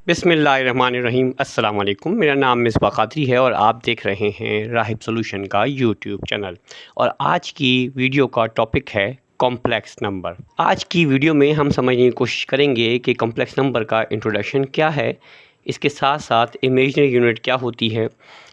बिस्मिल्लाहिर्रहमानिर्रहीम अस्सलाम वालेकुम। मेरा नाम मिसबा क़ादरी है और आप देख रहे हैं राहिब सॉल्यूशन का यूट्यूब चैनल। और आज की वीडियो का टॉपिक है कॉम्प्लेक्स नंबर। आज की वीडियो में हम समझने की कोशिश करेंगे कि कॉम्प्लेक्स नंबर का इंट्रोडक्शन क्या है, इसके साथ साथ इमेजिनरी यूनिट क्या होती है।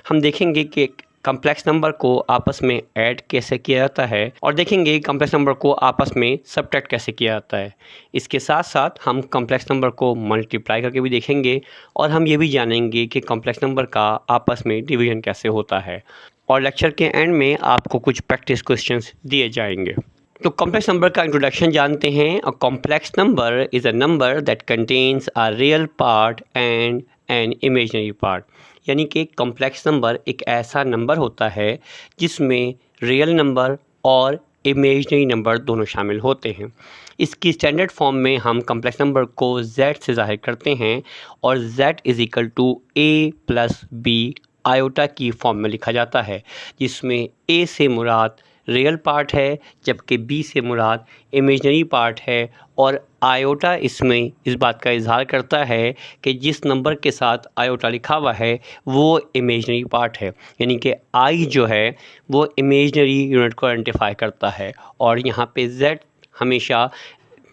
हम देखेंगे कि कॉम्प्लेक्स नंबर को आपस में ऐड कैसे किया जाता है और देखेंगे कॉम्प्लेक्स नंबर को आपस में सबट्रैक्ट कैसे किया जाता है। इसके साथ साथ हम कॉम्प्लेक्स नंबर को मल्टीप्लाई करके भी देखेंगे और हम ये भी जानेंगे कि कॉम्प्लेक्स नंबर का आपस में डिवीजन कैसे होता है। और लेक्चर के एंड में आपको कुछ प्रैक्टिस क्वेश्चंस दिए जाएंगे। तो कॉम्प्लेक्स नंबर का इंट्रोडक्शन जानते हैं। A complex number is a number that contains a real part and an imaginary part. यानी कि कॉम्प्लेक्स नंबर एक ऐसा नंबर होता है जिसमें रियल नंबर और इमेजिनरी नंबर दोनों शामिल होते हैं। इसकी स्टैंडर्ड फॉर्म में हम कॉम्प्लेक्स नंबर को z से ज़ाहिर करते हैं और z is equal to a plus B iota की फॉर्म में लिखा जाता है, जिसमें a से मुराद रियल पार्ट है जबकि b से मुराद इमेजिनरी पार्ट है। और आयोटा इसमें इस बात का इजहार करता है कि जिस नंबर के साथ आयोटा लिखा हुआ है वो इमेजिनरी पार्ट है, यानी कि i जो है वो इमेजिनरी यूनिट को आइडेंटिफाई करता है। और यहाँ पे z हमेशा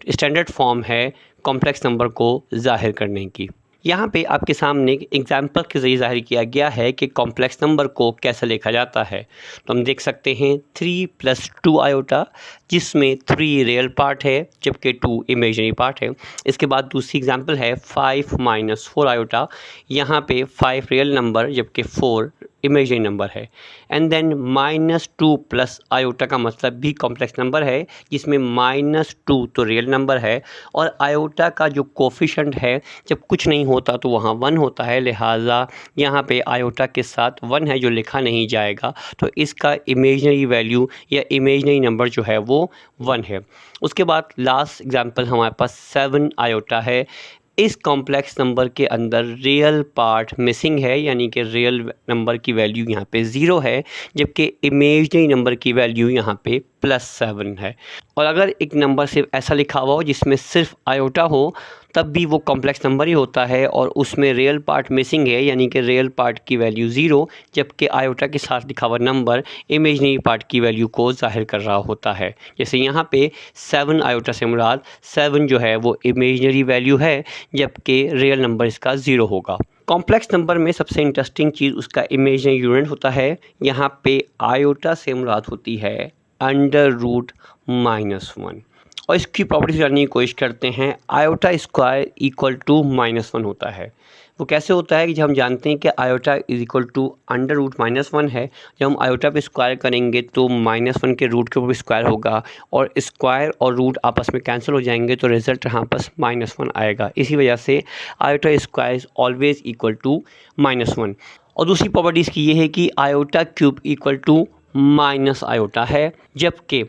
स्टैंडर्ड फॉर्म है कॉम्प्लेक्स नंबर को ज़ाहिर करने की। यहाँ पे आपके सामने एग्जाम्पल के ज़रिए ज़ाहिर किया गया है कि कॉम्प्लेक्स नंबर को कैसे लिखा जाता है। तो हम देख सकते हैं 3 + 2 आयोटा, जिसमें 3 रियल पार्ट है जबकि 2 इमेजिनरी पार्ट है। इसके बाद दूसरी एग्जांपल है 5 - 4 आयोटा। यहाँ पे 5 रियल नंबर जबकि 4 इमेजिनरी नंबर है। एंड देन -2 + आयोटा का मतलब भी कॉम्प्लेक्स नंबर है, जिसमें -2 तो रियल नंबर है और आयोटा का जो कोफिशिएंट है जब कुछ नहीं होता तो वहाँ 1 होता है, लिहाजा यहाँ पे आयोटा के साथ 1 है जो लिखा नहीं जाएगा, तो इसका इमेजिनरी वैल्यू या इमेजिनरी नंबर जो है वो 1 है। उसके बाद लास्ट एग्जांपल हमारे पास 7 आयोटा है। इस कॉम्प्लेक्स नंबर के अंदर रियल पार्ट मिसिंग है, यानी कि रियल नंबर की वैल्यू यहाँ पे 0 है जबकि इमेजिनरी नंबर की वैल्यू यहाँ पे +7 है। और अगर एक नंबर सिर्फ ऐसा लिखा हुआ हो जिसमें सिर्फ आयोटा हो तब भी वो कॉम्प्लेक्स नंबर ही होता है और उसमें रियल पार्ट मिसिंग है, यानी कि रियल पार्ट की वैल्यू 0 जबकि आयोटा के साथ लिखा हुआ नंबर इमेजिनरी पार्ट की वैल्यू को ज़ाहिर कर रहा होता है। जैसे यहाँ पे 7 आयोटा से मुराद 7 जो है वो इमेजिनरी वैल्यू है जबकि रियल नंबर इसका 0 होगा। कॉम्प्लेक्स नंबर में सबसे इंटरेस्टिंग चीज़ उसका इमेजिनरी यूनिट होता है। यहाँ पे आयोटा से मुराद होती है √-1 और इसकी प्रॉपर्टीज जानने की कोशिश करते हैं। आयोटा स्क्वायर इक्वल टू -1 होता है। वो कैसे होता है कि जब हम जानते हैं कि आयोटा इज इक्वल टू √-1 है, जब हम आयोटा पे स्क्वायर करेंगे तो -1 के रूट के ऊपर स्क्वायर होगा और स्क्वायर और रूट आपस में कैंसिल हो जाएंगे तो रिजल्ट यहाँ पर -1 आएगा। इसी वजह से iota square is always equal to -1। और दूसरी प्रॉपर्टीज़ की ये है कि iota cube equal to minus iota है जबकि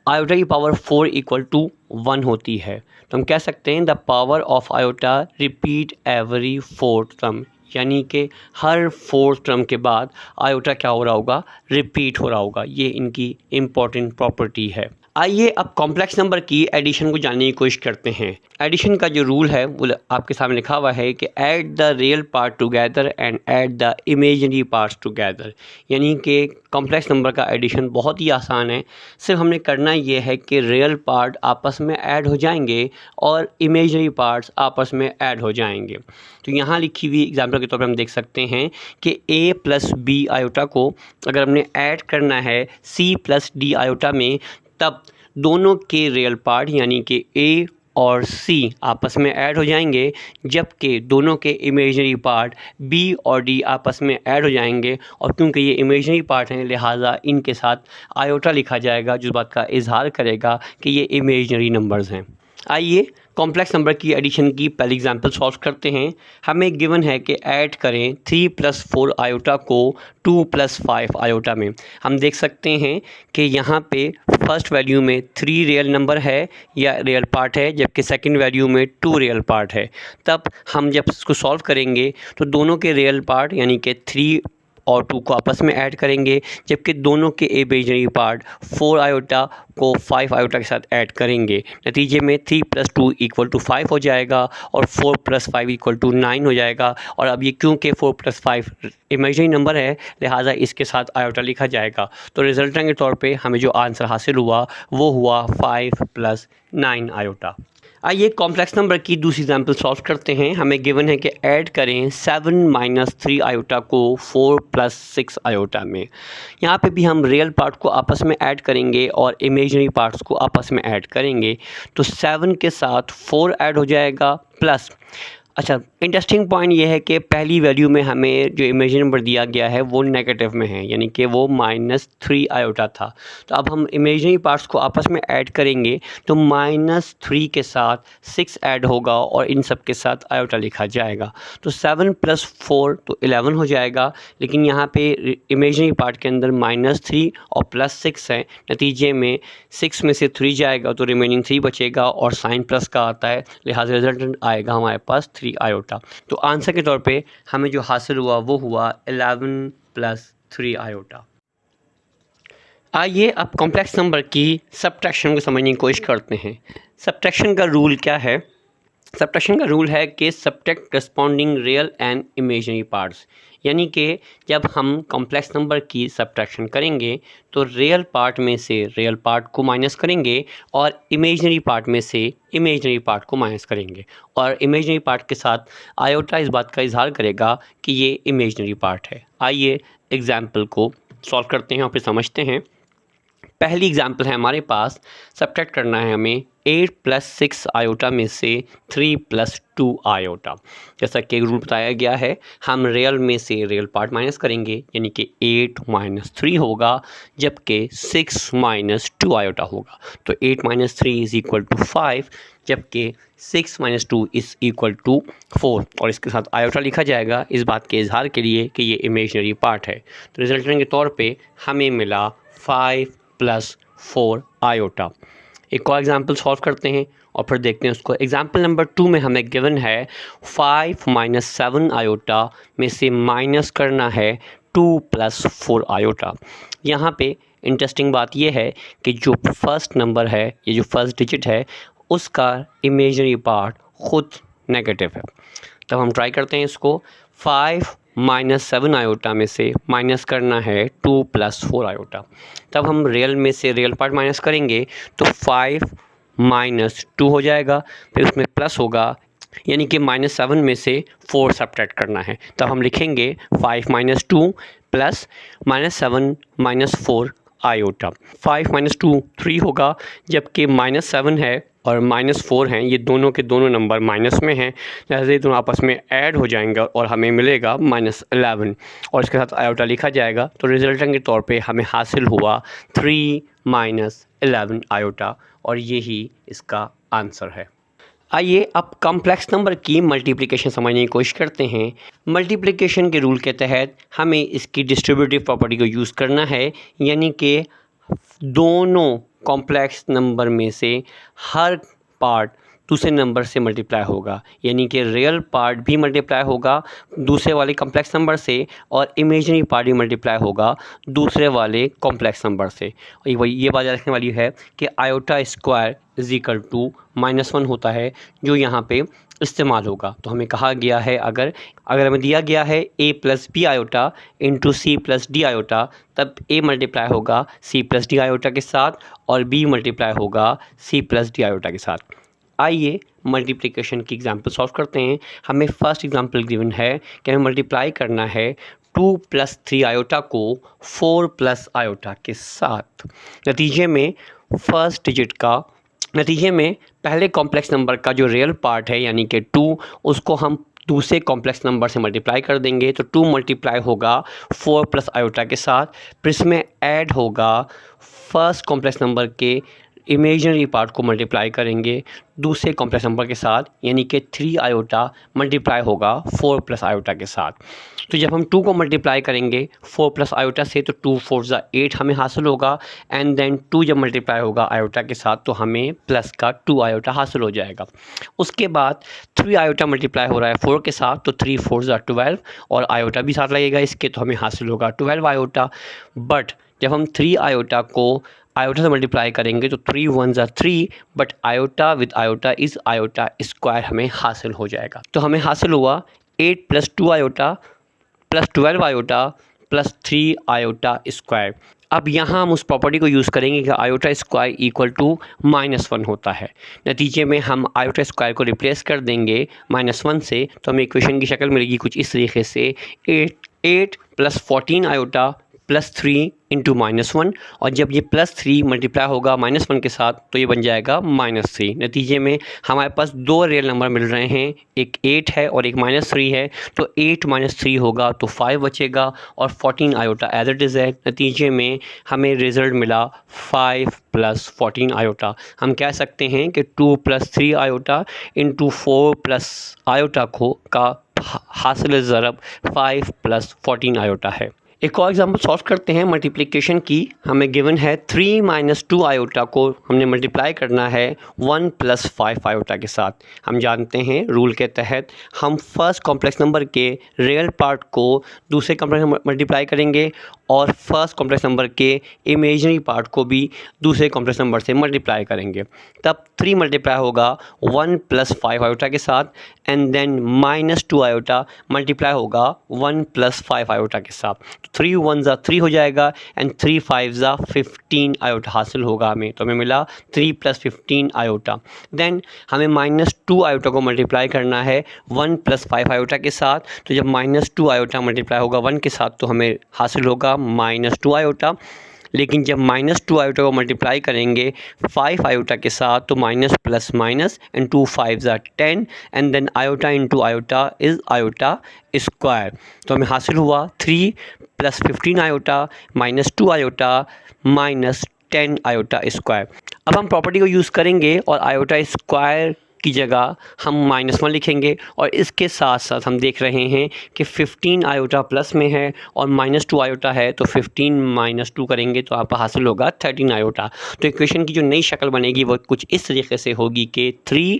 आयोटा की पावर 4 = 1 होती है। तो हम कह सकते हैं the power of iota repeat every 4th term, यानी कि हर 4th टर्म के बाद आयोटा क्या हो रहा होगा, रिपीट हो रहा होगा। ये इनकी इम्पॉर्टेंट प्रॉपर्टी है। आइए अब कॉम्प्लेक्स नंबर की एडिशन को जानने की कोशिश करते हैं। एडिशन का जो रूल है वो आपके सामने लिखा हुआ है कि add the real part together and add the imaginary parts together, यानी कि कॉम्प्लेक्स नंबर का एडिशन बहुत ही आसान है। सिर्फ हमने करना ये है कि रियल पार्ट आपस में ऐड हो जाएंगे और इमेजिनरी पार्ट्स आपस में ऐड हो जाएंगे। तो यहाँ लिखी हुई एग्जाम्पल के तौर पर हम देख सकते हैं कि a + b आयोटा को अगर हमने ऐड करना है c + d आयोटा में, तब दोनों के रियल पार्ट यानी कि a और c आपस में ऐड हो जाएंगे जबकि दोनों के इमेजिनरी पार्ट b और d आपस में ऐड हो जाएंगे। और क्योंकि ये इमेजिनरी पार्ट हैं लिहाजा इनके साथ आयोटा लिखा जाएगा जो बात का इजहार करेगा कि ये इमेजिनरी नंबर्स हैं। आइए कॉम्प्लेक्स नंबर की एडिशन की पहली एग्जांपल सॉल्व करते हैं। हमें गिवन है कि ऐड करें 3 + 4 आयोटा को 2 + 5 आयोटा में। हम देख सकते हैं कि यहाँ पे फर्स्ट वैल्यू में 3 रियल नंबर है या रियल पार्ट है जबकि सेकंड वैल्यू में 2 रियल पार्ट है। तब हम जब इसको सॉल्व करेंगे तो दोनों के रियल पार्ट यानी कि 3 और 2 को आपस में ऐड करेंगे, जबकि दोनों के इमेजिनरी पार्ट 4 आयोटा को 5 आयोटा के साथ ऐड करेंगे। नतीजे में 3 + 2 = 5 हो जाएगा और 4 + 5 = 9 हो जाएगा। और अब ये क्योंकि 4 + 5 इमेजिनरी नंबर है, लिहाजा इसके साथ आयोटा लिखा जाएगा। तो रिजल्टेंट के तौर पे हमें जो आंसर हासिल हुआ वो हुआ 5 + 9 आयोटा। आइए कॉम्प्लेक्स नंबर की दूसरी एग्जाम्पल सॉल्व करते हैं। हमें गिवन है कि ऐड करें 7 - 3 आयोटा को 4 + 6 आयोटा में। यहाँ पे भी हम रियल पार्ट को आपस में ऐड करेंगे और इमेजिनरी पार्ट्स को आपस में ऐड करेंगे। तो 7 के साथ 4 ऐड हो जाएगा प्लस, अच्छा इंटरेस्टिंग पॉइंट ये है कि पहली वैल्यू में हमें जो इमेजिनरी नंबर दिया गया है वो नेगेटिव में है, यानी कि वो -3 आयोटा था। तो अब हम इमेजिनरी पार्ट्स को आपस में ऐड करेंगे तो -3 के साथ 6 ऐड होगा और इन सब के साथ आयोटा लिखा जाएगा। तो 7 + 4 तो 11 हो जाएगा, लेकिन यहाँ पे इमेजिनरी पार्ट के अंदर -3 और +6 है। नतीजे में 6 में से 3 जाएगा तो रिमेनिंग 3 बचेगा और साइन प्लस का आता है, लिहाजा रिजल्टेंट आएगा हमारे पास 3 आयोटा। तो आंसर के तौर पे हमें जो हासिल हुआ वो हुआ 11 + 3 आयोटा। आइए अब कॉम्प्लेक्स नंबर की सब्ट्रैक्शन को समझने की कोशिश करते हैं। सब्ट्रैक्शन का रूल क्या है? सब्ट्रैक्शन का रूल है कि subtract corresponding real and imaginary parts, यानी कि जब हम कॉम्प्लेक्स नंबर की सब्ट्रैक्शन करेंगे तो रियल पार्ट में से रियल पार्ट को माइनस करेंगे और इमेजिनरी पार्ट में से इमेजिनरी पार्ट को माइनस करेंगे, और इमेजिनरी पार्ट के साथ आयोटा इस बात का इजहार करेगा कि ये इमेजिनरी पार्ट है। आइए एग्जाम्पल को सॉल्व करते हैं और फिर समझते हैं। पहली एग्जाम्पल है हमारे पास, सब्ट्रैक्ट करना है हमें 8 + 6 आयोटा में से 3 + 2 आयोटा। जैसा कि रूल बताया गया है, हम रियल में से रियल पार्ट माइनस करेंगे, यानी कि 8 - 3 होगा, जबकि 6 - 2 आयोटा होगा। तो 8 - 3 = 5, जबकि 6 - 2 = 4, और इसके साथ आयोटा लिखा जाएगा इस बात के इजहार के लिए कि ये इमेजिनरी पार्ट है। तो रिजल्टेंट के तौर पे हमें मिला 5 + 4 आयोटा। एक और एग्जाम्पल सॉल्व करते हैं और फिर देखते हैं उसको। एग्जाम्पल नंबर 2 में हमें गिवन है 5 - 7 आयोटा में से माइनस करना है 2 + 4 आयोटा। यहाँ पे इंटरेस्टिंग बात यह है कि जो फर्स्ट नंबर है, ये जो फर्स्ट डिजिट है, उसका इमेजिनरी पार्ट खुद नेगेटिव है। तब हम ट्राई करते हैं इसको। 5 - 7 आयोटा में से माइनस करना है 2 + 4 आयोटा। तब हम रियल में से रियल पार्ट माइनस करेंगे तो 5 - 2 हो जाएगा, फिर उसमें प्लस होगा, यानी कि -7 में से 4 सब्ट्रैक्ट करना है। तब हम लिखेंगे 5 - 2 प्लस -7 - 4 आयोटा। 5 - 2 3 होगा, जबकि -7 है और -4 हैं, ये दोनों के दोनों नंबर माइनस में हैं, लिहाजा ये दोनों आपस में ऐड हो जाएंगे और हमें मिलेगा -11, और इसके साथ आयोटा लिखा जाएगा। तो रिजल्टेंट के तौर पे हमें हासिल हुआ 3 - 11 आयोटा, और यही इसका आंसर है। आइए अब कॉम्प्लेक्स नंबर की मल्टीप्लिकेशन समझने की कोशिश करते हैं। मल्टीप्लिकेशन के रूल के तहत हमें इसकी डिस्ट्रीब्यूटिव प्रॉपर्टी को यूज़ करना है, यानी कि दोनों कॉम्प्लेक्स नंबर में से हर पार्ट दूसरे नंबर से मल्टीप्लाई होगा, यानी कि रियल पार्ट भी मल्टीप्लाई होगा दूसरे वाले कॉम्प्लेक्स नंबर से और इमेजिनरी पार्ट भी मल्टीप्लाई होगा दूसरे वाले कॉम्प्लेक्स नंबर से। और ये बात याद रखने वाली है कि आयोटा स्क्वायर = -1 होता है, जो यहाँ पे इस्तेमाल होगा। तो हमें कहा गया है अगर हमें दिया गया है a + b iota × c + d iota, तब a मल्टीप्लाई होगा c + d आयोटा के साथ और b मल्टीप्लाई होगा c + d आयोटा के साथ। आइए मल्टीप्लिकेशन की एग्जांपल सॉल्व करते हैं। हमें फर्स्ट एग्जांपल गिवन है कि हमें मल्टीप्लाई करना है 2 + 3 आयोटा को 4 + आयोटा के साथ। नतीजे में पहले कॉम्प्लेक्स नंबर का जो रियल पार्ट है, यानी कि 2, उसको हम दूसरे कॉम्प्लेक्स नंबर से मल्टीप्लाई कर देंगे। तो 2 मल्टीप्लाई होगा 4 + आयोटा के साथ, फिर इसमें ऐड होगा फर्स्ट कॉम्प्लेक्स नंबर के इमेजिनरी पार्ट को मल्टीप्लाई करेंगे दूसरे कॉम्प्लेक्स नंबर के साथ, यानी कि 3 आयोटा मल्टीप्लाई होगा 4 प्लस आयोटा के साथ। तो जब हम 2 को मल्टीप्लाई करेंगे 4 प्लस आयोटा से तो 2 4 ज़ा 8 हमें हासिल होगा, एंड देन 2 जब मल्टीप्लाई होगा आयोटा के साथ तो हमें प्लस का 2 आयोटा हासिल हो जाएगा। उसके बाद 3 आयोटा मल्टीप्लाई हो रहा है 4 के साथ तो 3 4 ज़ा 12 और आयोटा भी साथ लगेगा इसके, तो हमें हासिल होगा 12 आयोटा। बट जब हम 3 आयोटा को आयोटा से मल्टीप्लाई करेंगे तो 3 1 ज़ा 3, but iota with iota is iota square हमें हासिल हो जाएगा। तो हमें हासिल हुआ 8 plus 2 iota plus 12 iota plus 3 iota square. अब यहाँ हम उस प्रॉपर्टी को यूज़ करेंगे कि आयोटा स्क्वायर इक्वल टू -1 होता है। नतीजे में हम आयोटा स्क्वायर को रिप्लेस कर देंगे -1 से, तो हमें इक्वेशन की शक्ल मिलेगी कुछ इस तरीके से 8 प्लस 14 आयोटा प्लस 3 इंटू -1, और जब ये +3 मल्टीप्लाई होगा -1 के साथ तो ये बन जाएगा -3। नतीजे में हमारे पास 2 रियल नंबर मिल रहे हैं, एक 8 है और एक -3 है, तो 8 - 3 होगा तो 5 बचेगा और 14 आयोटा एज इट इज़ है। नतीजे में हमें रिज़ल्ट मिला 5 प्लस 14 आयोटा। हम कह सकते हैं कि 2 + 3 आयोटा इंटू 4 प्लस आयोटा का हासिल ज़रब 5 + 14 आयोटा है। एक और एग्जांपल सॉल्व करते हैं मल्टीप्लिकेशन की। हमें गिवन है 3 - 2 आयोटा को हमने मल्टीप्लाई करना है 1 + 5 आयोटा के साथ। हम जानते हैं रूल के तहत हम फर्स्ट कॉम्प्लेक्स नंबर के रियल पार्ट को दूसरे कॉम्प्लेक्स नंबर मल्टीप्लाई करेंगे और फर्स्ट कॉम्प्लेक्स नंबर के इमेजिनरी पार्ट को भी दूसरे कॉम्प्लेक्स नंबर से मल्टीप्लाई करेंगे। तब 3 मल्टीप्लाई होगा 1 + 5 आयोटा के साथ, एंड देन -2 आयोटा मल्टीप्लाई होगा 1 + 5 आयोटा के साथ। 3 1 ज़ा 3 हो जाएगा एंड 3 5 ज़ा 15 आयोटा हासिल होगा हमें, तो हमें मिला 3 + 15 आयोटा। देन हमें -2 आयोटा को मल्टीप्लाई करना है 1 + 5 आयोटा के साथ, तो जब -2 आयोटा मल्टीप्लाई होगा 1 के साथ तो हमें हासिल होगा -2 आयोटा। लेकिन जब -2 आयोटा को मल्टीप्लाई करेंगे 5 आयोटा के साथ तो माइनस प्लस माइनस एंड 2 5 ज़ा 10 and then iota into iota is iota square. तो हमें हासिल हुआ 3 + 15 आयोटा -2 आयोटा -10 आयोटा स्क्वायर। अब हम प्रॉपर्टी को यूज़ करेंगे और आयोटा स्क्वायर की जगह हम -1 लिखेंगे, और इसके साथ साथ हम देख रहे हैं कि 15 आयोटा प्लस में है और -2 आयोटा है, तो 15 - 2 करेंगे तो आपका हासिल होगा 13 आयोटा। तो इक्वेशन की जो नई शक्ल बनेगी वो कुछ इस तरीके से होगी कि 3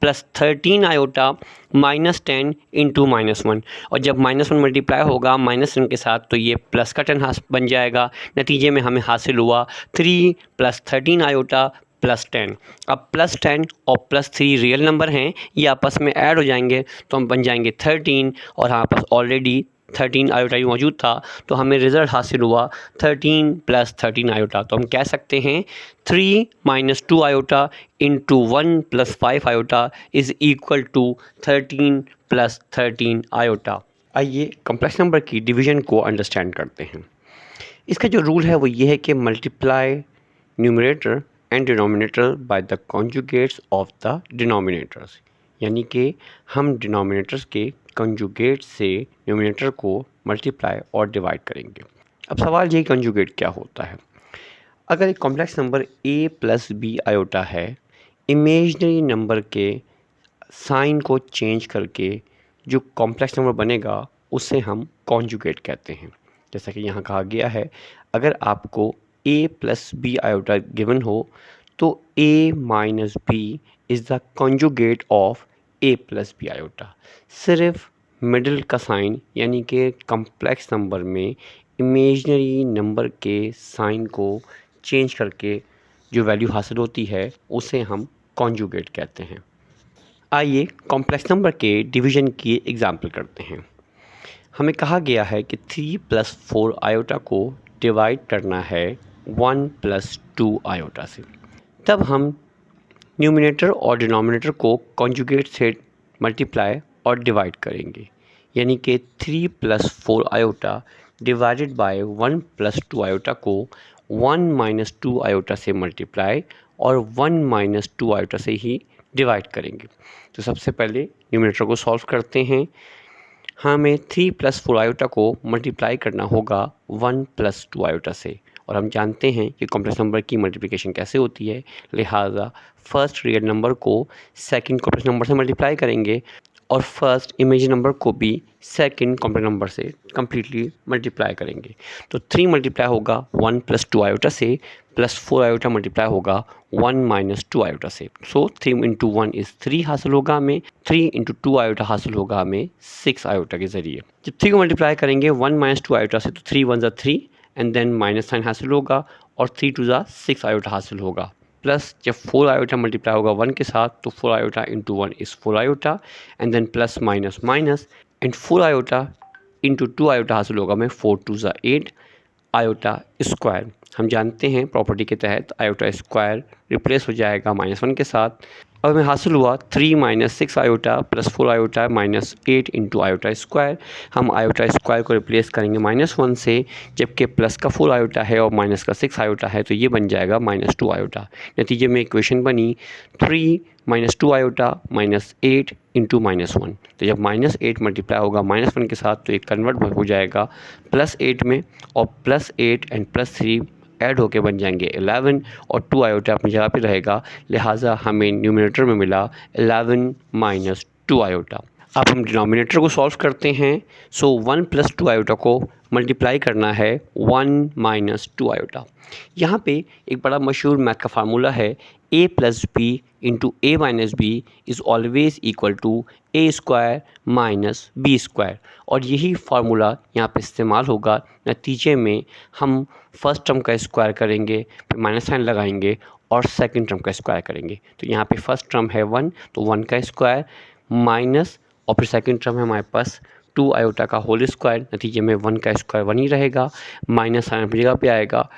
+ 13 आयोटा -10 इंटू -1, और जब -1 मल्टीप्लाई होगा -1 के साथ तो ये प्लस का 10 बन जाएगा। नतीजे में हमें हासिल हुआ 3 + 13 आयोटा +10। अब +10 और +3 रियल नंबर हैं, ये आपस में ऐड हो जाएंगे तो हम बन जाएंगे 13, और हमारे पास ऑलरेडी 13 आयोटा ही मौजूद था, तो हमें रिज़ल्ट हासिल हुआ 13 + 13 आयोटा। तो हम कह सकते हैं 3 - 2 iota into 1 + 5 iota is equal to 13 + 13 iota. आइए कॉम्प्लेक्स नंबर की डिवीज़न को अंडरस्टैंड करते हैं। इसका जो रूल है वो ये है कि multiply numerator and denominator by the conjugates of the denominators, यानी कि हम डिनोमिनेटर्स के कॉन्जुगेट से न्यूमरेटर को मल्टीप्लाई और डिवाइड करेंगे। अब सवाल ये कॉन्जुगेट क्या होता है। अगर एक complex number a + b iota है, इमेजिनरी नंबर के साइन को चेंज करके जो कॉम्प्लेक्स नंबर बनेगा उसे हम कॉन्जुगेट कहते हैं। जैसा कि यहाँ कहा गया है, अगर आपको a + b आयोटा गिवन हो तो a - b is the conjugate of a + b iota. सिर्फ मिडिल का साइन, यानी कि कॉम्प्लेक्स नंबर में इमेजिनरी नंबर के साइन को चेंज करके जो वैल्यू हासिल होती है उसे हम कॉन्जुगेट कहते हैं। आइए कॉम्प्लेक्स नंबर के डिवीज़न की एग्जाम्पल करते हैं। हमें कहा गया है कि 3 + 4 आयोटा को डिवाइड करना है 1 + 2 आयोटा से। तब हम न्यूमिनेटर और डिनोमिनेटर को कॉन्जुगेट से मल्टीप्लाई और डिवाइड करेंगे, यानी कि 3 + 4 आयोटा डिवाइडेड बाय 1 + 2 आयोटा को 1 - 2 आयोटा से मल्टीप्लाई और 1 - 2 आयोटा से ही डिवाइड करेंगे। तो सबसे पहले न्यूमिनेटर को सॉल्व करते हैं। हमें 3 + 4 आयोटा को मल्टीप्लाई करना होगा 1 + 2 आयोटा से, और हम जानते हैं कि कॉम्प्लेक्स नंबर की मल्टीप्लिकेशन कैसे होती है। लिहाजा फर्स्ट रियल नंबर को सेकंड कॉम्प्लेक्स नंबर से मल्टीप्लाई करेंगे और फर्स्ट इमेजिनरी नंबर को भी सेकंड कॉम्प्लेक्स नंबर से कम्प्लीटली मल्टीप्लाई करेंगे। तो 3 मल्टीप्लाई होगा 1 + 2 आयोटा से, प्लस 4 आयोटा मल्टीप्लाई होगा 1 - 2 आयोटा से। सो 3 × 1 इज़ 3 हासिल होगा हमें, 3 × 2 आयोटा हासिल होगा हमें 6 आयोटा के ज़रिए। जब 3 को मल्टीप्लाई करेंगे 1 - 2 आयोटा से, तो 3 × 1 = 3 एंड देन माइनस साइन हासिल होगा और 3 × 2 = 6 आयोटा हासिल होगा। प्लस जब 4 आयोटा मल्टीप्लाई होगा 1 के साथ, तो 4 आयोटा × 1 इज़ 4 iota and then plus minus minus and 4 iota × 2 iota हासिल होगा हमें 4 × 2 = 8 आयोटा स्क्वायर। हम जानते हैं प्रॉपर्टी के तहत आयोटा स्क्वायर रिप्लेस हो जाएगा -1 के साथ। अब हमें हासिल हुआ 3 - 6 iota plus 4 iota -8 × iota square. हम आयोटा स्क्वायर को रिप्लेस करेंगे -1 से, जबकि प्लस का 4 आयोटा है और माइनस का 6 आयोटा है, तो ये बन जाएगा -2 आयोटा। नतीजे में इक्वेशन बनी 3 - 2 आयोटा -8 × -1। तो जब -8 मल्टीप्लाई होगा -1 के साथ, तो ये कन्वर्ट हो जाएगा +8 में, और +8 एंड +3 ऐड होके बन जाएंगे 11 और 2 आयोटा अपनी जगह पे रहेगा। लिहाजा हमें न्यूमरेटर में मिला 11 - 2 आयोटा। अब हम डिनोमिनेटर को सॉल्व करते हैं। सो 1 + 2 आयोटा को मल्टीप्लाई करना है 1 - 2 आयोटा। यहाँ पे एक बड़ा मशहूर मैथ का फार्मूला है, a + b × a - b is always equal to a² - b²। और यही फार्मूला यहाँ पे इस्तेमाल होगा। नतीजे में हम फर्स्ट टर्म का स्क्वायर करेंगे, फिर माइनस साइन लगाएंगे और सेकंड टर्म का स्क्वायर करेंगे। तो यहाँ पे फर्स्ट टर्म है 1, तो 1 का स्क्वायर माइनस, और फिर सेकंड टर्म है हमारे पास 2 आयोटा का होल स्क्वायर। नतीजे में 1 का स्क्वायर 1 ही रहेगा, माइनस साइन अपनी जगह पे आएगा,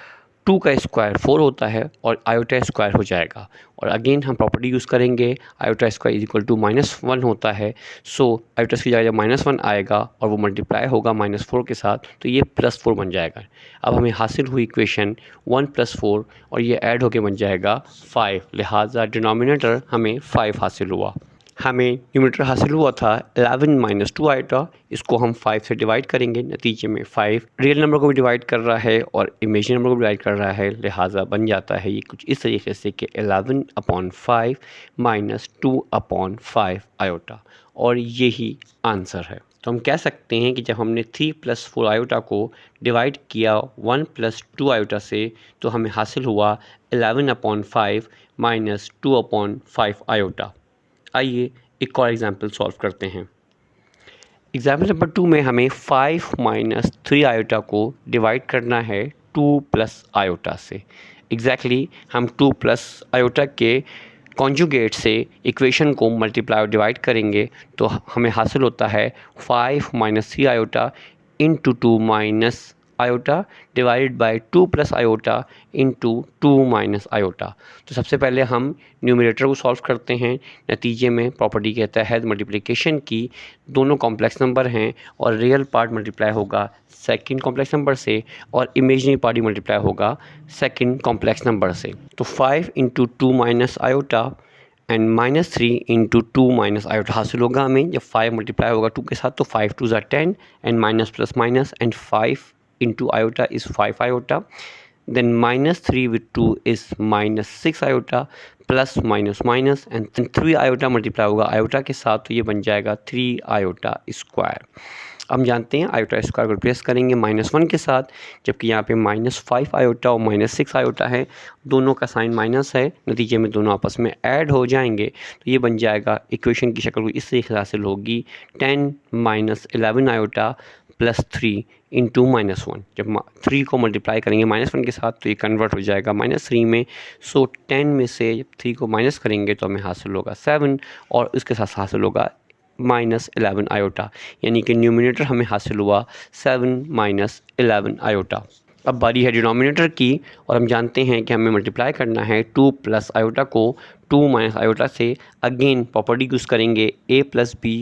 2 का स्क्वायर 4 होता है और आयोटा स्क्वायर हो जाएगा। और अगेन हम प्रॉपर्टी यूज़ करेंगे, iota square is equal to -1 होता है। सो आयोटा की जगह जब -1 आएगा और वो मल्टीप्लाई होगा -4 के साथ, तो ये +4 बन जाएगा। अब हमें हासिल हुई इक्वेशन 1 + 4 और ये ऐड होके बन जाएगा 5। लिहाजा डिनोमिनेटर हमें 5 हासिल हुआ। हमें न्यूमरेटर हासिल हुआ था 11 - 2 आयोटा, इसको हम 5 से डिवाइड करेंगे। नतीजे में 5 रियल नंबर को भी डिवाइड कर रहा है और इमेजिनरी नंबर को भी डिवाइड कर रहा है। लिहाजा बन जाता है ये कुछ इस तरीके से कि 11/5 - 2/5 आयोटा, और यही आंसर है। तो हम कह सकते हैं कि जब हमने 3 + 4 आयोटा को डिवाइड किया 1 + 2 आयोटा से, तो हमें हासिल हुआ 11/5 - 2/5 आयोटा। आइए एक और एग्जाम्पल सॉल्व करते हैं। एग्जाम्पल नंबर 2 में हमें 5 - 3 आयोटा को डिवाइड करना है 2 + आयोटा से। एग्जैक्टली हम 2 + आयोटा के कॉन्जुगेट से इक्वेशन को मल्टीप्लाई और डिवाइड करेंगे, तो हमें हासिल होता है 5 - 3 iota × 2 - iota divided by 2 + iota × 2 - iota. तो सबसे पहले हम न्यूमरेटर को सॉल्व करते हैं। नतीजे में प्रॉपर्टी के तहत मल्टीप्लिकेशन की, दोनों कॉम्प्लेक्स नंबर हैं और रियल पार्ट मल्टीप्लाई होगा सेकंड कॉम्प्लेक्स नंबर से और इमेजिनरी पार्ट मल्टीप्लाई होगा सेकंड कॉम्प्लेक्स नंबर से। तो 5 × 2 - आयोटा एंड -3 × 2 - आयोटा हासिल होगा हमें। जब 5 मल्टीप्लाई होगा 2 के साथ, तो 5 × 2 = 10 and minus plus minus and 5 × iota is 5 iota. Then -3 with 2 is -6 iota, plus minus minus and 3 iota multiply होगा आयोटा के साथ, तो ये बन जाएगा 3 आयोटा स्क्वायर। हम जानते हैं आयोटा स्क्वायर को रिप्लेस करेंगे -1 के साथ, जबकि यहाँ पे -5 आयोटा और -6 आयोटा है, दोनों का साइन माइनस है। नतीजे में दोनों आपस में ऐड हो जाएंगे, तो ये बन जाएगा इक्वेशन की शक्ल को इस तरीके से हासिल होगी 10 - 11 आयोटा प्लस 3 × -1। जब 3 को मल्टीप्लाई करेंगे -1 के साथ, तो ये कन्वर्ट हो जाएगा -3 में। सो 10 में से जब 3 को माइनस करेंगे तो हमें हासिल होगा 7 और उसके साथ हासिल होगा -11 आयोटा, यानी कि न्यूमरेटर हमें हासिल हुआ 7 - 11 आयोटा। अब बारी है डिनोमिनेटर की, और हम जानते हैं कि हमें मल्टीप्लाई करना है 2 + आयोटा को 2 - आयोटा से। अगेन प्रॉपर्टी यूज़ करेंगे a + b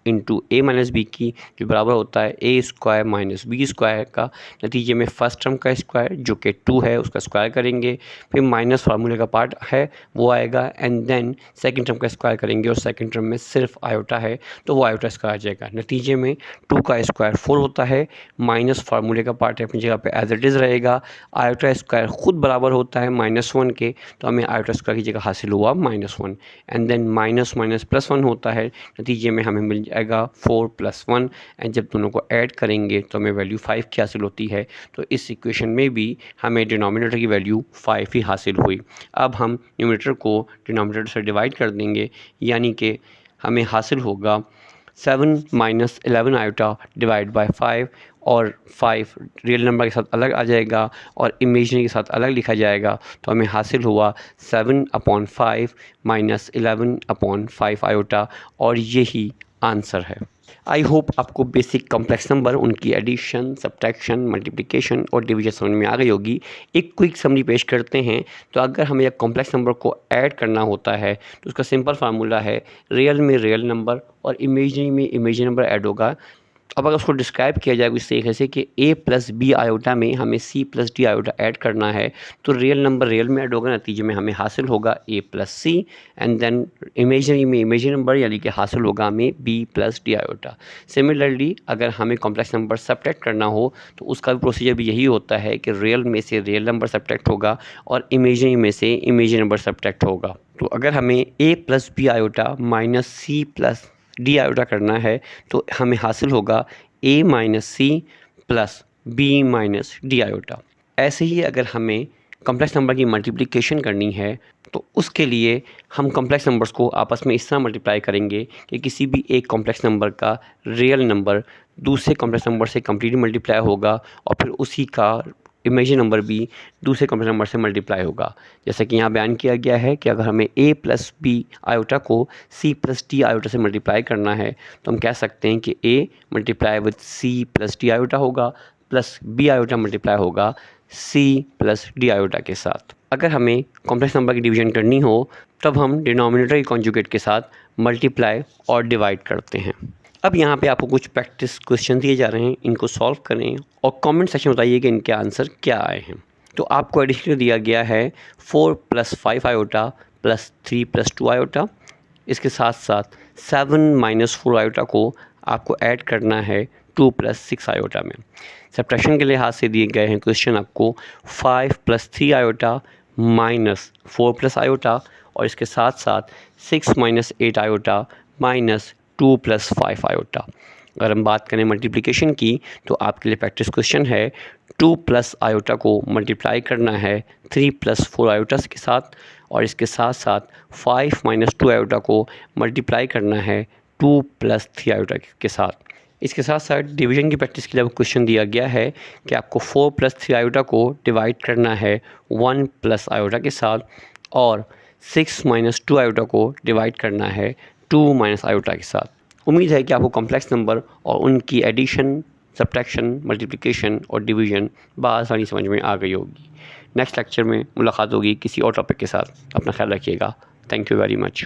into A minus B की, जो बराबर होता है A square minus B square का। नतीजे में फर्स्ट टर्म का स्क्वायर जो कि 2 है उसका स्क्वायर करेंगे, फिर माइनस फार्मूले का पार्ट है वो आएगा, एंड देन सेकंड टर्म का स्क्वायर करेंगे और सेकंड टर्म में सिर्फ आयोटा है तो वो आयोटा स्क्वायर आ जाएगा। नतीजे में 2 का स्क्वायर 4 होता है, माइनस फार्मूले का पार्ट है अपनी जगह पे एज इट इज़ रहेगा। आयोटा स्क्वायर खुद बराबर होता है -1 के, तो हमें आयोटा स्क्वायर की जगह हासिल हुआ -1, and then minus minus plus 1 होता है। नतीजे में हमें मिल जाएगा 4 + 1, एंड जब दोनों को ऐड करेंगे तो हमें वैल्यू 5 की हासिल होती है। तो इस इक्वेशन में भी हमें डिनोमिनेटर की वैल्यू 5 ही हासिल हुई। अब हम न्यूमरेटर को डिनोमिनेटर से डिवाइड कर देंगे, यानी कि हमें हासिल होगा 7 - 11 आयोटा डिवाइड बाय 5, और 5 रियल नंबर के साथ अलग आ जाएगा और इमेजिनरी के साथ अलग लिखा जाएगा। तो हमें हासिल हुआ 7/5 - 11/5 आयोटा, और यही आंसर है। आई होप आपको बेसिक कॉम्प्लेक्स नंबर, उनकी एडिशन, सब्ट्रैक्शन, मल्टीप्लिकेशन और डिवीजन समझ में आ गई होगी। एक क्विक समरी पेश करते हैं। तो अगर हमें एक कॉम्प्लेक्स नंबर को ऐड करना होता है तो उसका सिंपल फार्मूला है, रियल में रियल नंबर और इमेजिनरी में इमेजिनरी नंबर ऐड होगा। अब अगर उसको डिस्क्राइब किया जाए इस तरीके से कि a + b आयोटा में हमें c + d आयोटा ऐड करना है, तो रियल नंबर रियल में ऐड होगा, नतीजे में हमें हासिल होगा a + c, and then imaginary में इमेजिनरी नंबर यानी कि हासिल होगा हमें b + d आयोटा। सिमिलरली अगर हमें कॉम्प्लेक्स नंबर सब्ट्रैक्ट करना हो तो उसका भी प्रोसीजर भी यही होता है कि रियल में से रियल नंबर सब्ट्रैक्ट होगा और इमेजिनरी में से इमेजिनरी नंबर सब्ट्रैक्ट होगा। तो अगर हमें a + b iota - c + d iota करना है तो हमें हासिल होगा a - c + b - d iota. ऐसे ही अगर हमें कॉम्प्लेक्स नंबर की मल्टीप्लिकेशन करनी है तो उसके लिए हम कॉम्प्लेक्स नंबर्स को आपस में इस तरह मल्टीप्लाई करेंगे कि किसी भी एक कॉम्प्लेक्स नंबर का रियल नंबर दूसरे कॉम्प्लेक्स नंबर से कम्प्लीटली मल्टीप्लाई होगा और फिर उसी का इमेजिनरी नंबर भी दूसरे कॉम्प्लेक्स नंबर से मल्टीप्लाई होगा। जैसे कि यहाँ बयान किया गया है कि अगर हमें a + b आयोटा को c + d आयोटा से मल्टीप्लाई करना है तो हम कह सकते हैं कि a × c + d आयोटा होगा प्लस b आयोटा मल्टीप्लाई होगा c + d आयोटा के साथ। अगर हमें कॉम्प्लेक्स नंबर की डिवीजन करनी हो तब हम डिनोमिनेटर की कॉन्जुगेट के साथ मल्टीप्लाई और डिवाइड करते हैं। अब यहाँ पे आपको कुछ प्रैक्टिस क्वेश्चन दिए जा रहे हैं, इनको सॉल्व करें और कमेंट सेक्शन में बताइए कि इनके आंसर क्या आए हैं। तो आपको एडिशन दिया गया है 4 + 5 आयोटा प्लस 3 + 2 आयोटा। इसके साथ साथ 7 - 4 आयोटा को आपको ऐड करना है 2 + 6 आयोटा में। सब्ट्रैक्शन के लिहाज से दिए गए हैं क्वेश्चन आपको 5 + 3 आयोटा -4 + आयोटा, और इसके साथ साथ 6 - 8 आयोटा -2 + 5 आयोटा। अगर हम बात करें मल्टीप्लिकेशन की तो आपके लिए प्रैक्टिस क्वेश्चन है 2 + आयोटा को मल्टीप्लाई करना है 3 + 4 आयोटा के साथ, और इसके साथ साथ 5 - 2 आयोटा को मल्टीप्लाई करना है 2 + 3 आयोटा के साथ। इसके साथ साथ डिवीजन की प्रैक्टिस के लिए क्वेश्चन दिया गया है कि आपको 4 + 3 आयोटा को डिवाइड करना है 1 + आयोटा के साथ, और 6 - 2 आयोटा को डिवाइड करना है 2 - आयोटा के साथ। उम्मीद है कि आपको कॉम्प्लेक्स नंबर और उनकी एडिशन, सब्ट्रैक्शन, मल्टीप्लिकेशन और डिवीजन बआसानी समझ में आ गई होगी। नेक्स्ट लेक्चर में मुलाकात होगी किसी और टॉपिक के साथ। अपना ख्याल रखिएगा। Thank you very much.